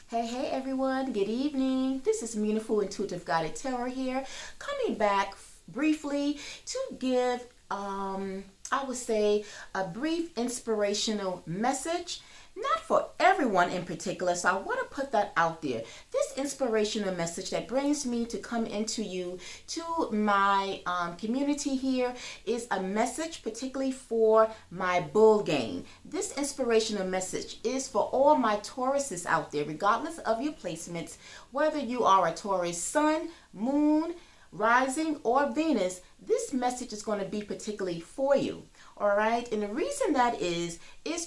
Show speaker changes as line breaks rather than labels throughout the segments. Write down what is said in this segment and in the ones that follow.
Hey everyone, good evening. This is Meaningful Intuitive Guided Tarot here, coming back briefly to give, I would say, a brief inspirational message. Not for everyone in particular, so I want to put that out there. This inspirational message that brings me to come into you, to my community here, is a message particularly for my bull game. This inspirational message is for all my Tauruses out there, regardless of your placements, whether you are a Taurus sun, moon, rising, or Venus. This message is going to be particularly for you. All right, and the reason that is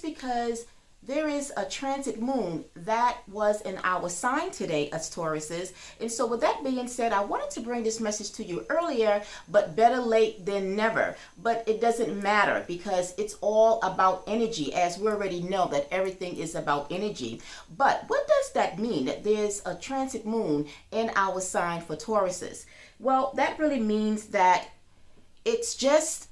because there is a transit moon that was in our sign today as Tauruses. And so with that being said, I wanted to bring this message to you earlier, but better late than never. But it doesn't matter because it's all about energy, as we already know that everything is about energy. But what does that mean, that there's a transit moon in our sign for Tauruses? Well, that really means that it's just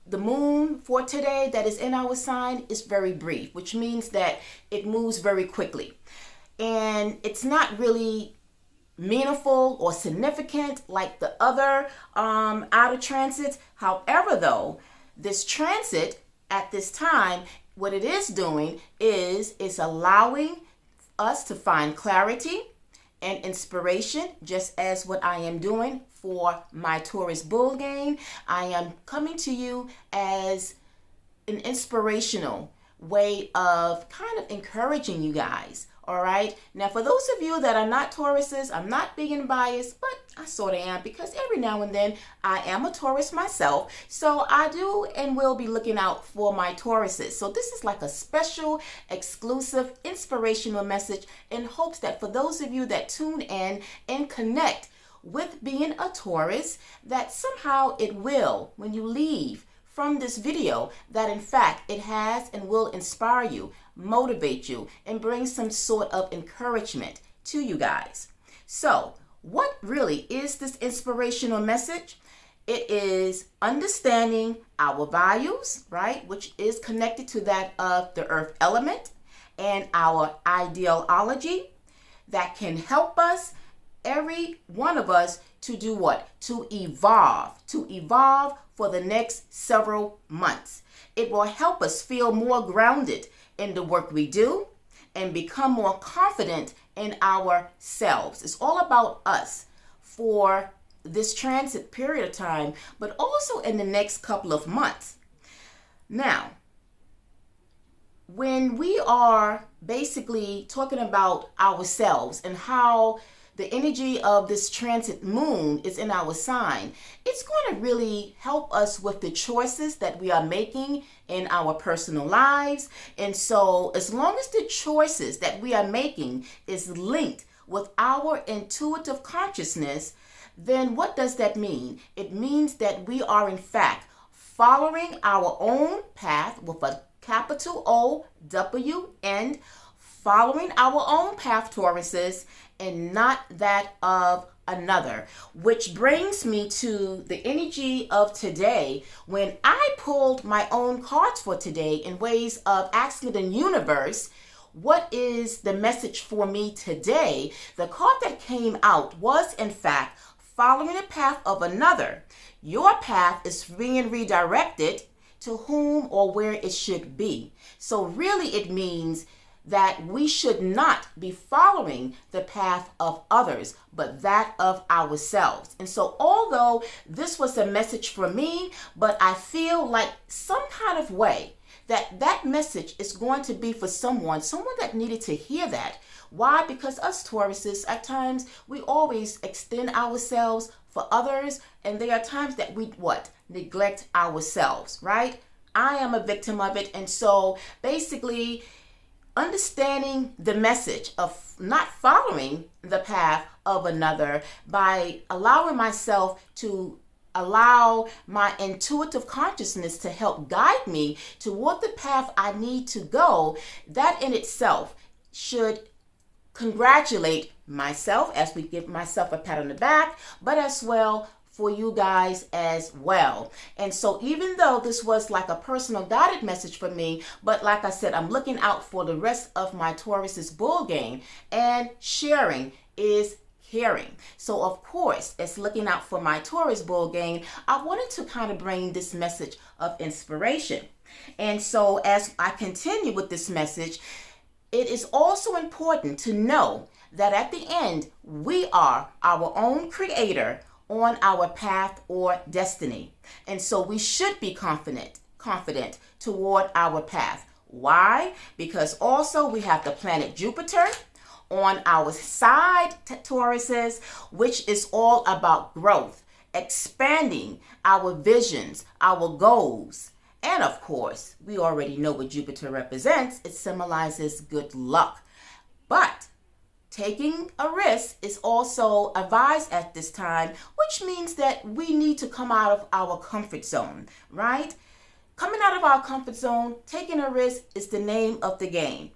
the moon for today that is in our sign is very brief, which means that it moves very quickly. And it's not really meaningful or significant like the other outer transits. However, though, this transit at this time, what it is doing is it's allowing us to find clarity and inspiration, just as what I am doing for my Taurus bull game. I am coming to you as an inspirational way of kind of encouraging you guys. All right. Now, for those of you that are not Tauruses, I'm not being biased, but I sort of am, because every now and then I am a Taurus myself. So I do and will be looking out for my Tauruses. So this is like a special, exclusive, inspirational message in hopes that for those of you that tune in and connect with being a Taurus, that somehow it will, when you leave from this video, that in fact it has and will inspire you, motivate you, and bring some sort of encouragement to you guys. So what really is this inspirational message? It is understanding our values, right, which is connected to that of the earth element, and our ideology that can help us, every one of us, to do what? To evolve for the next several months. It will help us feel more grounded in the work we do and become more confident in ourselves. It's all about us for this transit period of time, but also in the next couple of months. Now, when we are basically talking about ourselves and how the energy of this transit moon is in our sign, it's going to really help us with the choices that we are making in our personal lives. And so as long as the choices that we are making is linked with our intuitive consciousness, then what does that mean? It means that we are in fact following our own path with a capital O-W and following our own path, Tauruses, and not that of another. Which brings me to the energy of today. When I pulled my own cards for today in ways of asking the universe, what is the message for me today? The card that came out was, in fact, following the path of another. Your path is being redirected to whom or where it should be. So really it means that we should not be following the path of others, but that of ourselves. And so although this was a message for me, but I feel like some kind of way that message is going to be for someone that needed to hear that. Why? Because us Tauruses, at times, we always extend ourselves for others, and there are times that we, neglect ourselves, right? I am a victim of it, and so basically, understanding the message of not following the path of another by allowing myself to allow my intuitive consciousness to help guide me toward the path I need to go, that in itself should congratulate myself, as we give myself a pat on the back, but as well for you guys as well. And so even though this was like a personal guided message for me, but like I said, I'm looking out for the rest of my Taurus's bull game, and sharing is caring. So of course, as looking out for my Taurus bull game, I wanted to kind of bring this message of inspiration. And so as I continue with this message, it is also important to know that at the end, we are our own creator on our path or destiny. And so we should be confident toward our path. Why? Because also we have the planet Jupiter on our side, Tauruses, which is all about growth, expanding our visions, our goals. And of course, we already know what Jupiter represents. It symbolizes good luck. But taking a risk is also advised at this time, which means that we need to come out of our comfort zone, right? Coming out of our comfort zone, taking a risk is the name of the game,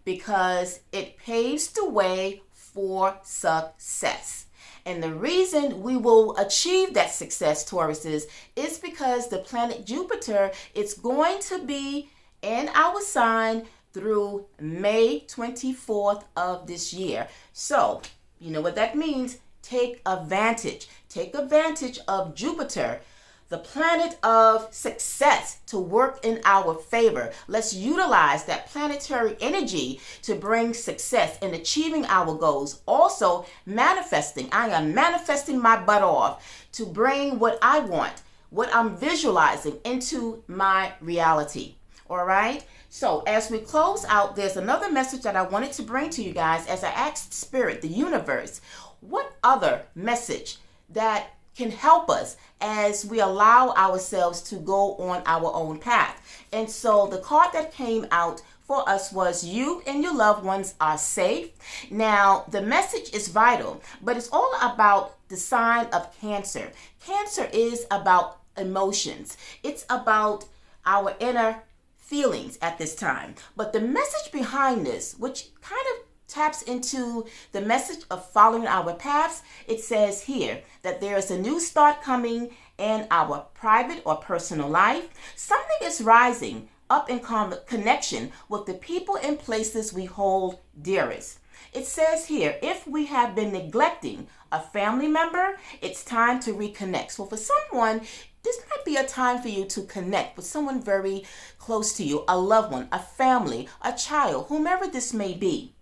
because it paves the way for success. And the reason we will achieve that success, Tauruses, is because the planet Jupiter, it's going to be in our sign through May 24th of this year. So, you know what that means? Take advantage. Take advantage of Jupiter, the planet of success, to work in our favor. Let's utilize that planetary energy to bring success in achieving our goals. Also, manifesting. I am manifesting my butt off to bring what I want, what I'm visualizing, into my reality. All right? So as we close out, there's another message that I wanted to bring to you guys as I asked Spirit, the universe, what other message that can help us as we allow ourselves to go on our own path. And so the card that came out for us was you and your loved ones are safe. Now, the message is vital, but it's all about the sign of Cancer. Cancer is about emotions. It's about our inner feelings at this time. But the message behind this, which kind of taps into the message of following our paths, it says here that there is a new start coming in our private or personal life. Something is rising up in connection with the people and places we hold dearest. It says here, if we have been neglecting a family member, it's time to reconnect. So for someone, this might be a time for you to connect with someone very close to you, a loved one, a family, a child, whomever this may be.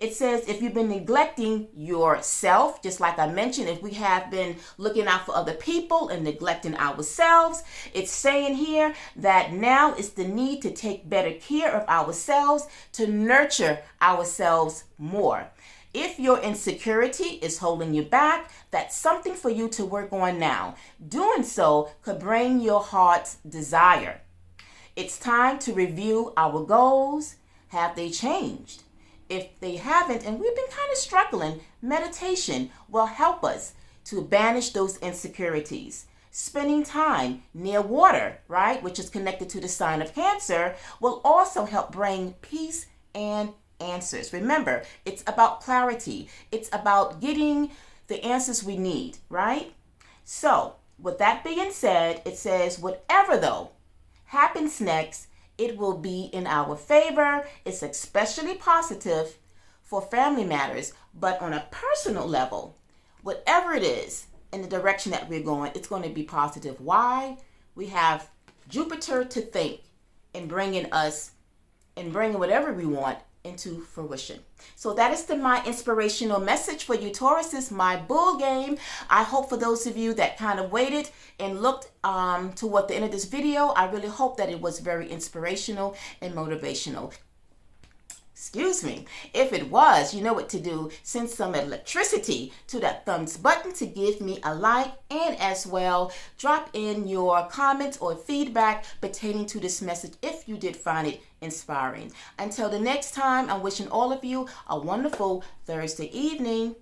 It says if you've been neglecting yourself, just like I mentioned, if we have been looking out for other people and neglecting ourselves, it's saying here that now is the need to take better care of ourselves, to nurture ourselves more. If your insecurity is holding you back, that's something for you to work on now. Doing so could bring your heart's desire. It's time to review our goals. Have they changed? If they haven't, and we've been kind of struggling, meditation will help us to banish those insecurities. Spending time near water, right, which is connected to the sign of Cancer, will also help bring peace and answers. Remember, it's about clarity. It's about getting the answers we need, right? So, with that being said, it says, whatever though happens next, it will be in our favor. It's especially positive for family matters, but on a personal level, whatever it is in the direction that we're going, it's going to be positive. Why? We have Jupiter to think and bringing whatever we want into fruition. So that is my inspirational message for you Tauruses, my bull game. I hope for those of you that kind of waited and looked toward the end of this video, I really hope that it was very inspirational and motivational. Excuse me. If it was, you know what to do. Send some electricity to that thumbs button to give me a like, and as well, drop in your comments or feedback pertaining to this message if you did find it inspiring. Until the next time, I'm wishing all of you a wonderful Thursday evening.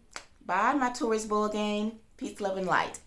Bye, my Taurus bull gang. Peace, love, and light.